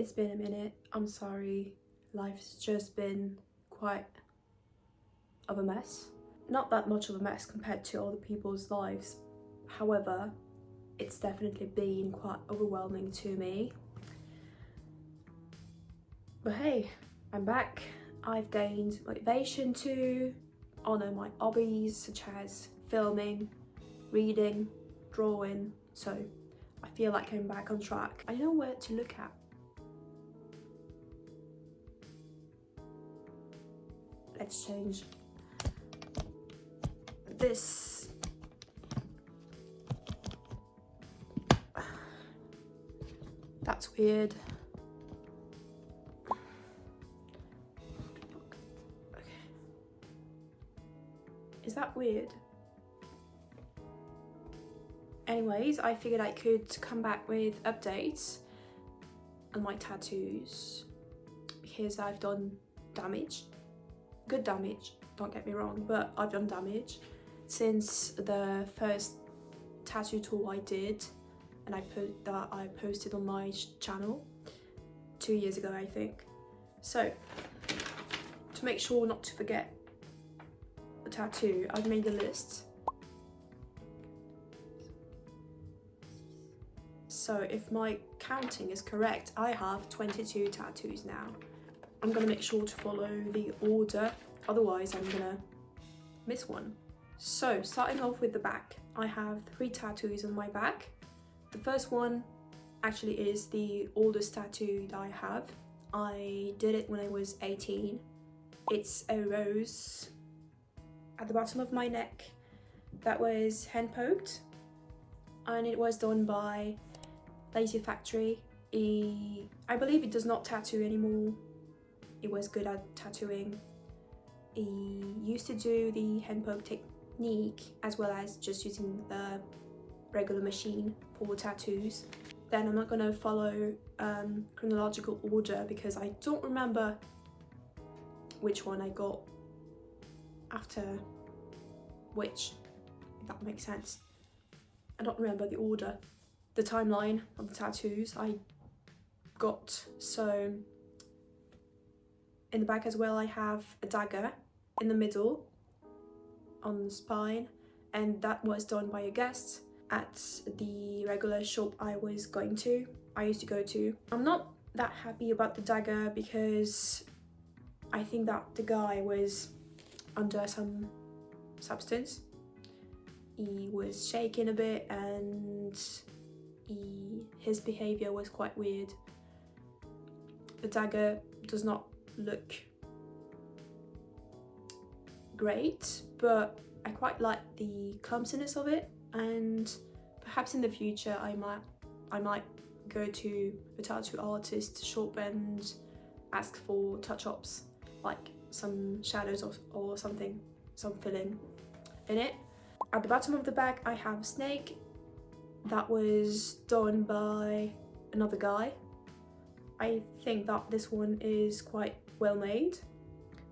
It's been a minute, I'm sorry. Life's just been quite of a mess. Not that much of a mess compared to other people's lives. However, it's definitely been quite overwhelming to me. But hey, I'm back. I've gained motivation to honour my hobbies such as filming, reading, drawing, so I feel like I'm back on track. I know where to look at. Let's change this. That's weird. Okay. Is that weird? Anyways, I figured I could come back with updates on my tattoos because I've done damage. Good damage, don't get me wrong, but I've done damage since the first tattoo tour I did, and I posted on my channel 2 years ago, I think. So to make sure not to forget the tattoo, I've made a list. So if my counting is correct, I have 22 tattoos now. I'm gonna make sure to follow the order, otherwise I'm gonna miss one. So starting off with the back, I have 3 tattoos on my back. The first one actually is the oldest tattoo that I have. I did it when I was 18. It's a rose at the bottom of my neck that was hand poked, and it was done by Lazy Factory. I believe it does not tattoo anymore. It was good at tattooing. He used to do the hand poke technique as well as just using the regular machine for tattoos. Then I'm not gonna follow chronological order because I don't remember which one I got after which, if that makes sense. I don't remember the order, the timeline of the tattoos I got. So in the back as well, I have a dagger in the middle on the spine, and that was done by a guest at the regular shop I used to go to. I'm not that happy about the dagger because I think that the guy was under some substance. He was shaking a bit and his behavior was quite weird. The dagger does not look great, but I quite like the clumsiness of it, and perhaps in the future I might go to a tattoo artist shop and ask for touch-ups, like some shadows or something, some filling in it. At the bottom of the back I have a snake that was done by another guy. I think that this one is quite well made,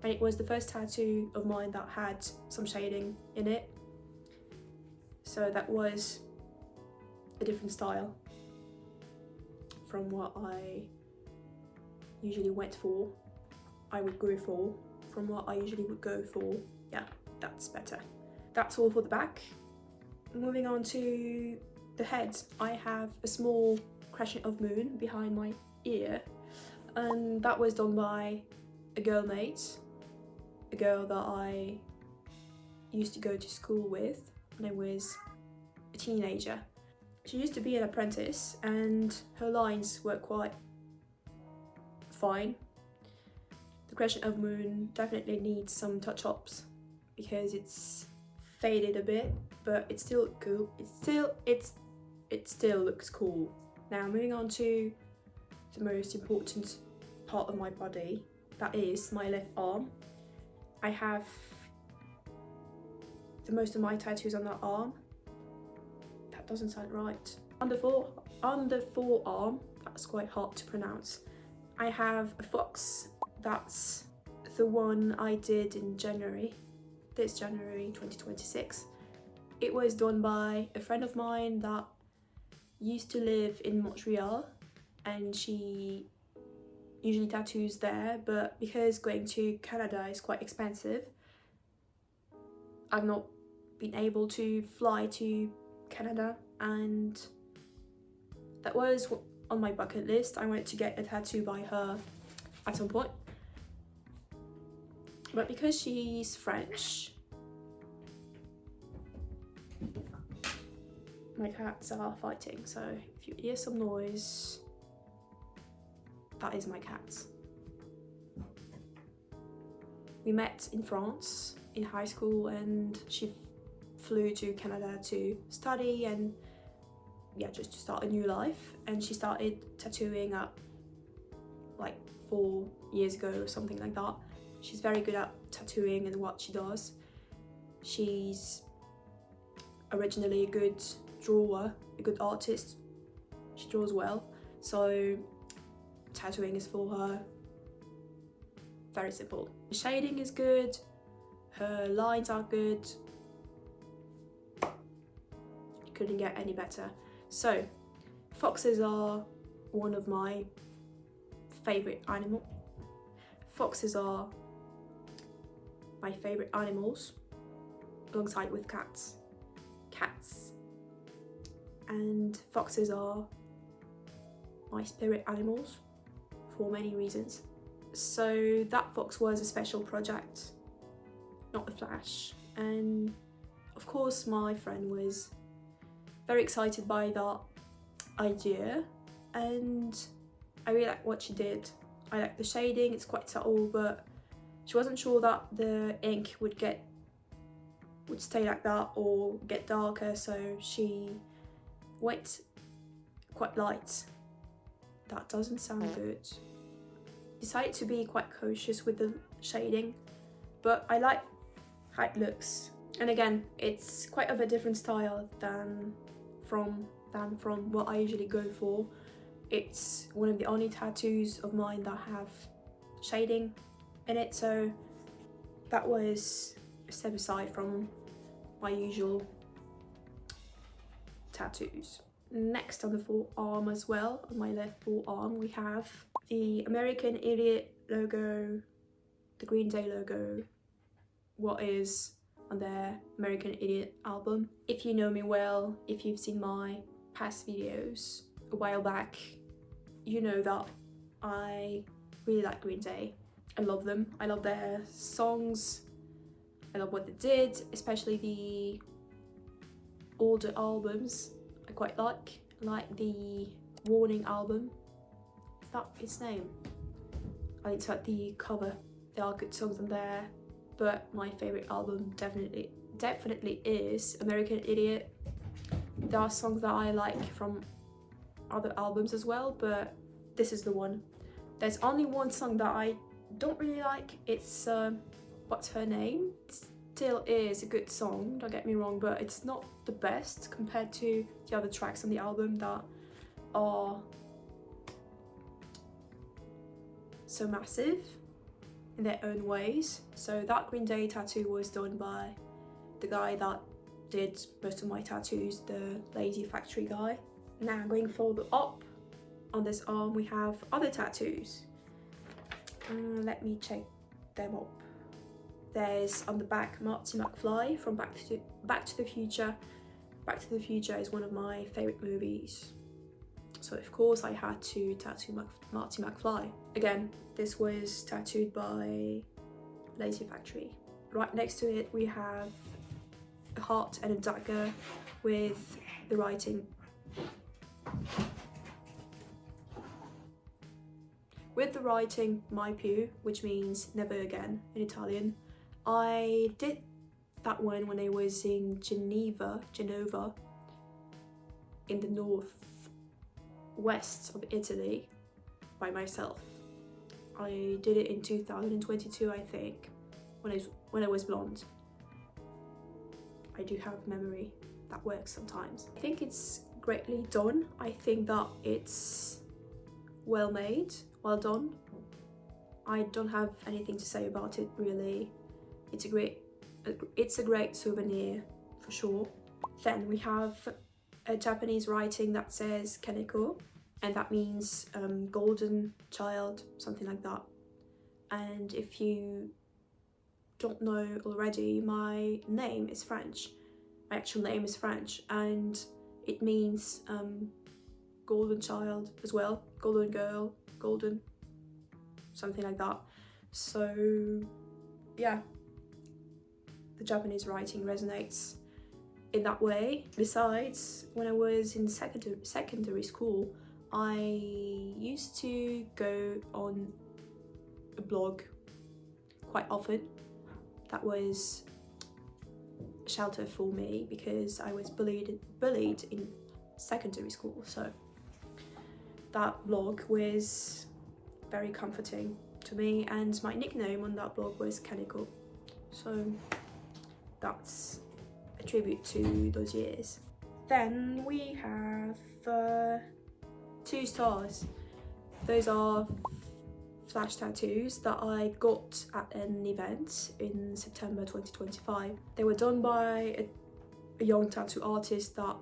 and it was the first tattoo of mine that had some shading in it, so that was a different style from what I usually went for. From what I usually would go for. Yeah, that's better. That's all for the back. Moving on to the head, I have a small crescent of moon behind my ear, and that was done by a girlmate, a girl that I used to go to school with when I was a teenager. She used to be an apprentice and her lines were quite fine. The crescent of moon definitely needs some touch-ups because it's faded a bit, but it's still cool. It still looks cool. Now moving on to the most important part of my body, that is my left arm. I have the most of my tattoos on that arm. That doesn't sound right. On the forearm, that's quite hard to pronounce. I have a fox. That's the one I did in this January 2026. It was done by a friend of mine that used to live in Montreal, and she usually tattoos there, but because going to Canada is quite expensive, I've not been able to fly to Canada, and that was on my bucket list. I wanted to get a tattoo by her at some point, but because she's French, my cats are fighting, so if you hear some noise, that is my cats. We met in France in high school, and she flew to Canada to study and yeah, just to start a new life. And she started tattooing at like 4 years ago or something like that. She's very good at tattooing and what she does. She's originally a good drawer, a good artist. She draws well, so tattooing is for her very simple. The shading is good, her lines are good. Couldn't get any better. So foxes are one of my favorite animals. Foxes are my favorite animals alongside with cats. And foxes are my spirit animals for many reasons. So that fox was a special project, not a flash. And of course my friend was very excited by that idea, and I really like what she did. I like the shading, it's quite subtle, but she wasn't sure that the ink would stay like that or get darker, so she went quite light. That doesn't sound good. Decided to be quite cautious with the shading, but I like how it looks. And again, it's quite of a different style than from what I usually go for. It's one of the only tattoos of mine that have shading in it, so that was a step aside from my usual tattoos. Next on the forearm as well, on my left forearm, we have the American Idiot logo, the Green Day logo, what is on their American Idiot album. If you know me well, if you've seen my past videos a while back, you know that I really like Green Day. I love them. I love their songs. I love what they did, especially the older albums. I quite like the Warning album. Is that its name? I think it's like the cover. There are good songs on there, but my favorite album definitely is American Idiot. There are songs that I like from other albums as well, but this is the one. There's only one song that I don't really like. It's What's Her Name? It still is a good song, don't get me wrong, but it's not the best compared to the other tracks on the album that are so massive in their own ways. So that Green Day tattoo was done by the guy that did most of my tattoos, the Lazy Factory guy. Now going further up on this arm, we have other tattoos. Let me check them up. There's on the back Marty McFly from Back to the Future. Back to the Future is one of my favorite movies, so of course I had to tattoo Marty McFly. Again, this was tattooed by Lazy Factory. Right next to it we have a heart and a dagger with the writing "Mai più," which means never again in Italian. I did that one when I was in Genova, in the northwest of Italy by myself. I did it in 2022, I think, when I was blonde. I do have memory that works sometimes. I think it's greatly done. I think that it's well made, well done. I don't have anything to say about it really. It's a great souvenir for sure. Then we have a Japanese writing that says Kaneko. and that means golden child, something like that. And if you don't know already, my name is French. My actual name is French, and it means golden child as well, golden girl, golden, something like that. So yeah, the Japanese writing resonates in that way. Besides, when I was in secondary school, I used to go on a blog quite often. That was a shelter for me because I was bullied in secondary school. So that blog was very comforting to me, and my nickname on that blog was Kaneko. So that's a tribute to those years. Then we have 2 stars. Those are flash tattoos that I got at an event in September 2025. They were done by a young tattoo artist that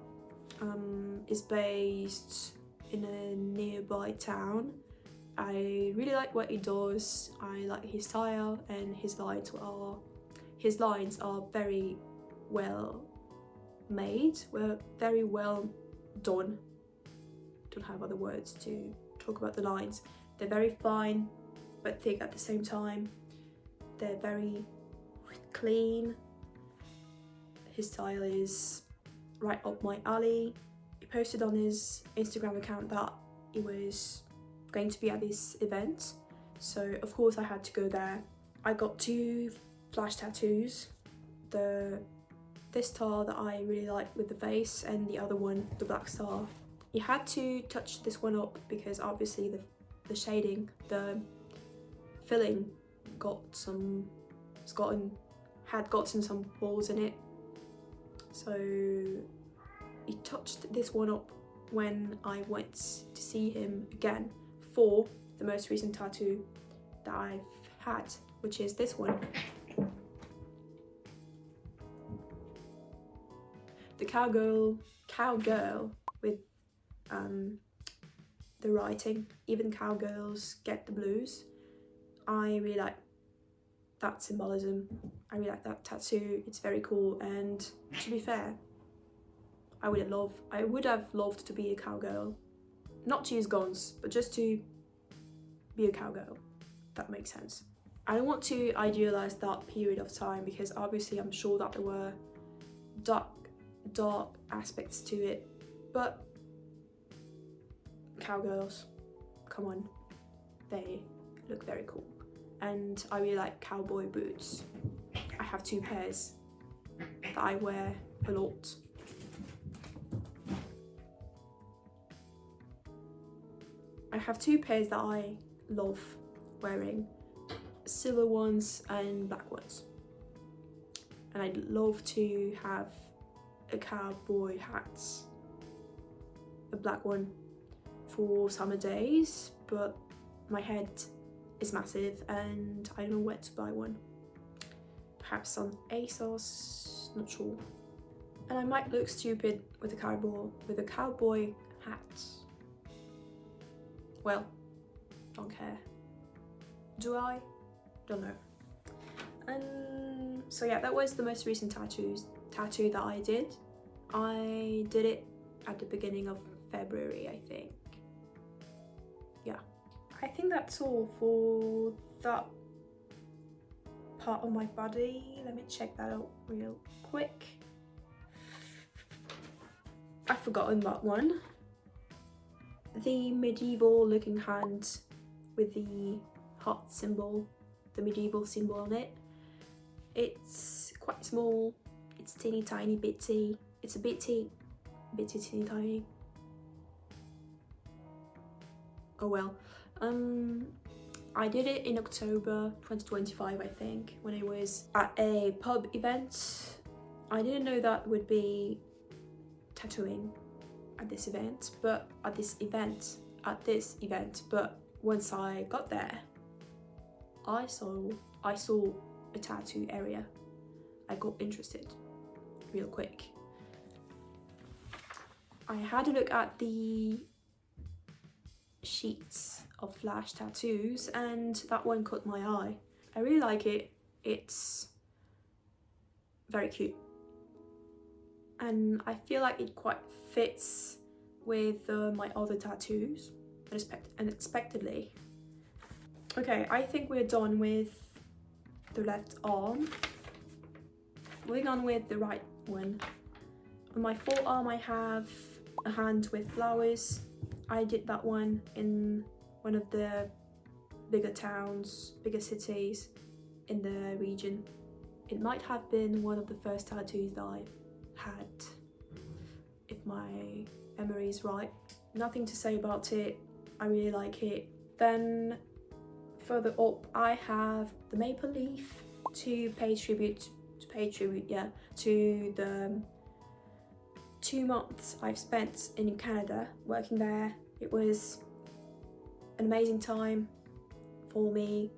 is based in a nearby town. I really like what he does. I like his style, and his lines are very well made, were very well done. Don't have other words to talk about the lines. They're very fine but thick at the same time. They're very clean. His style is right up my alley. He posted on his Instagram account that he was going to be at this event, so of course I had to go there. I got 2 flash tattoos. This star that I really like with the face, and the other one, the black star. You had to touch this one up because obviously the shading, the filling had gotten some holes in it. So he touched this one up when I went to see him again for the most recent tattoo that I've had, which is this one. The cowgirl with the writing, even cowgirls get the blues. I really like that symbolism. I really like that tattoo. It's very cool, and to be fair, I would have loved to be a cowgirl. Not to use guns, but just to be a cowgirl. That makes sense. I don't want to idealize that period of time because obviously I'm sure that there were dark aspects to it, but cowgirls, come on, they look very cool. And I really like cowboy boots. I have 2 pairs that I wear a lot. I have 2 pairs that I love wearing, silver ones and black ones. And I'd love to have a cowboy hat, a black one, for summer days, but my head is massive and I don't know where to buy one. Perhaps on ASOS, not sure. And I might look stupid with a cowboy hat. Well, don't care. Do I? Don't know. And so yeah, that was the most recent tattoo that I did. I did it at the beginning of February, I think. Yeah. I think that's all for that part of my body. Let me check that out real quick. I've forgotten that one. The medieval looking hand with the heart symbol, the medieval symbol on it. It's quite small, it's teeny tiny bitsy, it's a bitty teeny tiny. Oh well. I did it in October 2025, I think, when I was at a pub event. I didn't know that would be tattooing at this event, but once I got there, I saw a tattoo area. I got interested real quick. I had a look at the sheets of flash tattoos, and that one caught my eye. I really like it. It's very cute, and I feel like it quite fits with my other tattoos unexpectedly. Okay, I think we're done with the left arm. Moving on with the right one. On my forearm I have a hand with flowers. I did that one in one of the bigger towns, bigger cities in the region. It might have been one of the first tattoos that I had, if my memory is right. Nothing to say about it, I really like it. Then further up I have the maple leaf to pay tribute to the 2 months I've spent in Canada working there. It was an amazing time for me.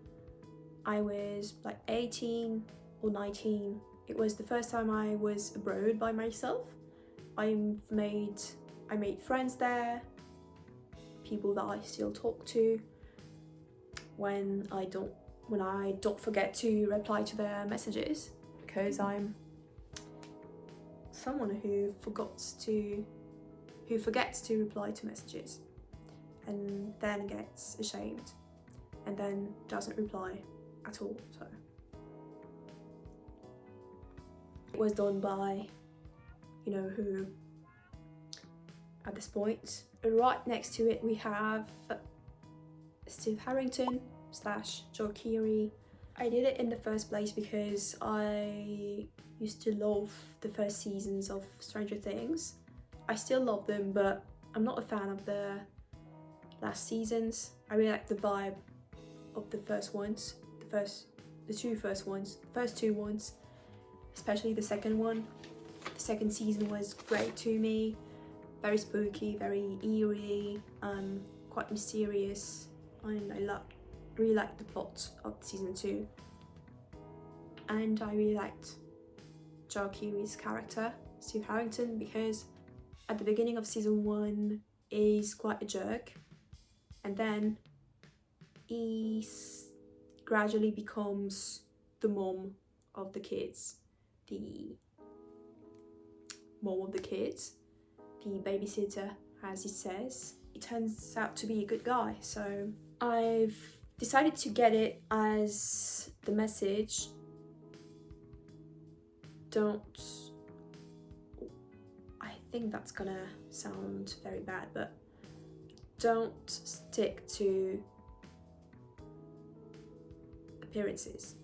I was like 18 or 19. It was the first time I was abroad by myself. I made friends there, people that I still talk to when I don't forget to reply to their messages, because I'm someone who forgets to reply to messages and then gets ashamed and then doesn't reply at all. So it was done by you know who at this point. Right next to it we have Steve Harrington / Joe Keery. I did it in the first place because I used to love the first seasons of Stranger Things. I still love them, but I'm not a fan of the last seasons. I really like the vibe of the first two ones, especially the second one. The second season was great to me. Very spooky, very eerie, quite mysterious, and I really liked the plot of season 2. And I really liked Joe Keery's character, Steve Harrington, because at the beginning of season 1 he's quite a jerk, and then he gradually becomes the mom of the kids, the babysitter, as he says. He turns out to be a good guy, so I've decided to get it as the message. I think that's gonna sound very bad, but don't stick to appearances.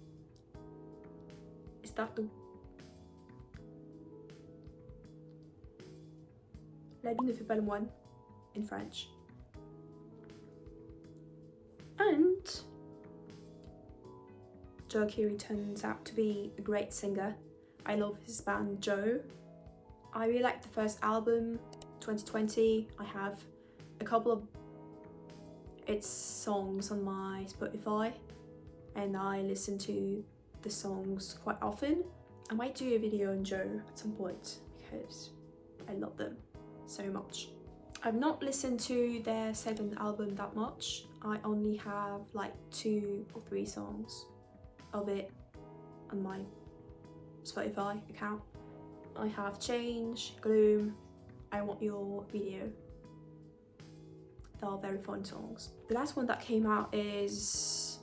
Is that the... La ligne ne fait pas le moine in French. And Joe Keery turns out to be a great singer. I love his band Joe. I really like the first album, 2020. I have a couple of its songs on my Spotify and I listen to the songs quite often. I might do a video on Joe at some point because I love them so much. I've not listened to their second album that much. I only have like 2 or 3 songs of it on my Spotify account. I have Change, Gloom, I Want Your Video. They are very fun songs. The last one that came out is...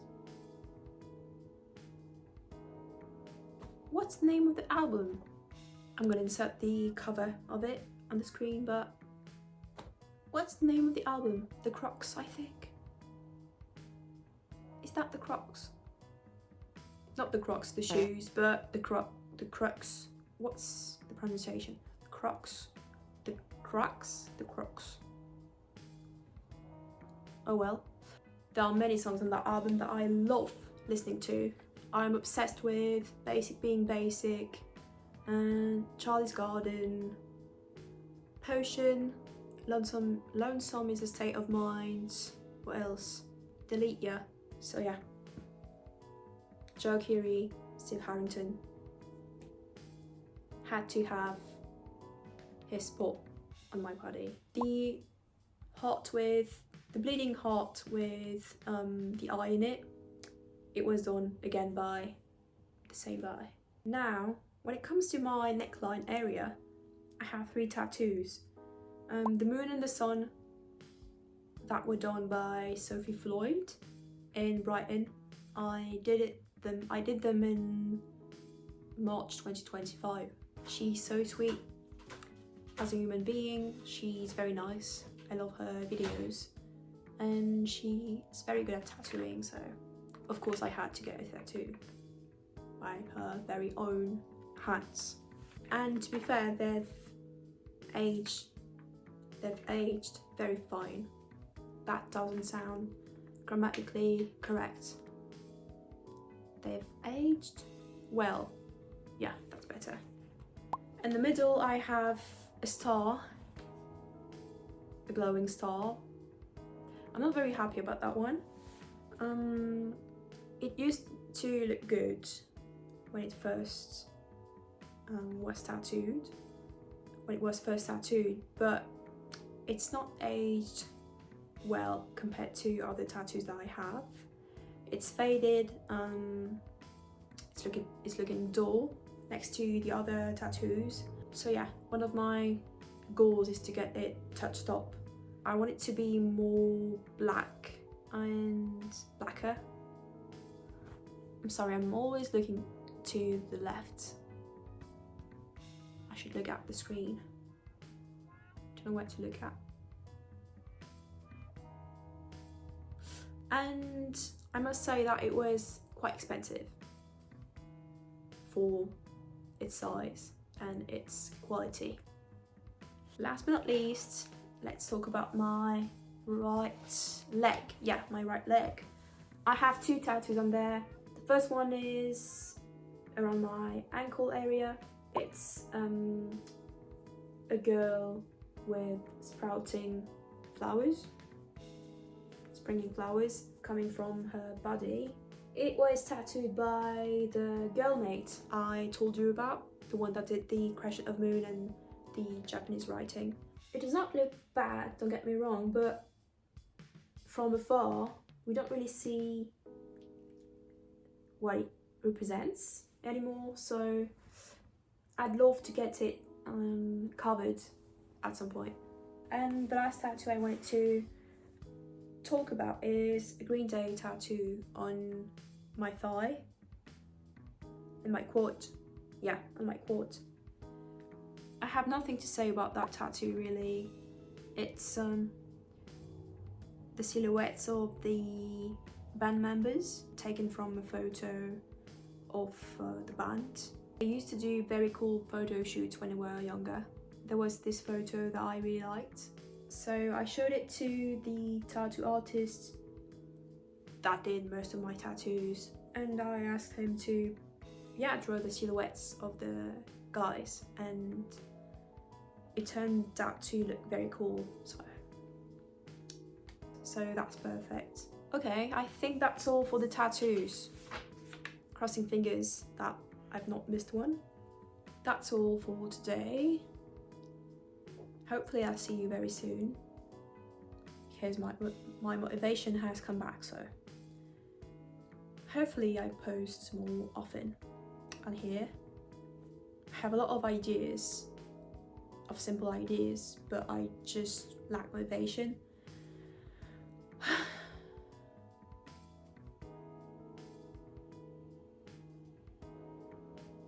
what's the name of the album? I'm gonna insert the cover of it on the screen, but what's the name of the album? The Crocs, I think. Is that the Crocs? Not the Crocs, the shoes, but the Crocs. What's the pronunciation? The Crocs. The Crocs? The Crocs. Oh well. There are many songs on that album that I love listening to. I'm obsessed with Basic Being Basic, and Charlie's Garden, Potion, Lonesome is a State of Mind. What else? Delete Ya. So yeah. Joe Keery, Steve Harrington. Had to have his spot on my body. The heart with the bleeding heart with the eye in it. It was done again by the same guy. Now, when it comes to my neckline area, I have 3 tattoos. The moon and the sun that were done by Sophie Floyd in Brighton. I did them in March 2025. She's so sweet as a human being. She's very nice. I love her videos, and she's very good at tattooing, so of course I had to get a tattoo by her very own hands. And to be fair, they've aged very fine. That doesn't sound grammatically correct. They've aged well. Yeah, that's better. In the middle I have a star, a glowing star. I'm not very happy about that one. It used to look good when it first was tattooed, but it's not aged well compared to other tattoos that I have. It's faded, it's looking dull next to the other tattoos. So yeah, one of my goals is to get it touched up. I want it to be more black and blacker. I'm sorry, I'm always looking to the left. I should look at the screen. Don't know where to look at. And I must say that it was quite expensive for its size and its quality. Last but not least, let's talk about my right leg. Yeah, my right leg. I have 2 tattoos on there. The first one is around my ankle area. It's a girl with springing flowers coming from her body. It was tattooed by the girlmate I told you about, the one that did the Crescent of Moon and the Japanese writing. It does not look bad, don't get me wrong, but from afar we don't really see what it represents anymore, so I'd love to get it covered at some point. And the last tattoo I wanted to talk about is a Green Day tattoo on my thigh, in my quad. Yeah, on my quad. I have nothing to say about that tattoo really. It's the silhouettes of the band members taken from a photo of the band. They used to do very cool photo shoots when they were younger. There was this photo that I really liked, so I showed it to the tattoo artist that did most of my tattoos, and I asked him to draw the silhouettes of the guys, and it turned out to look very cool, so that's perfect. Okay, I think that's all for the tattoos. Crossing fingers that I've not missed one. That's all for today. Hopefully I'll see you very soon, because my motivation has come back, so hopefully I post more often on here. I have a lot of ideas, of simple ideas, but I just lack motivation.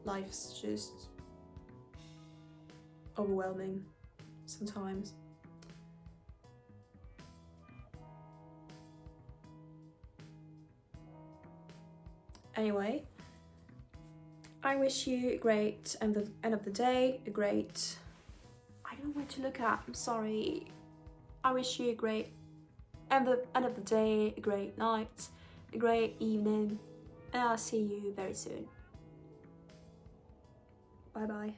Life's just overwhelming sometimes. Anyway, I wish you a great end of the day, I don't know where to look at, I'm sorry. I wish you a great end of the day, a great night, a great evening, and I'll see you very soon. Bye bye.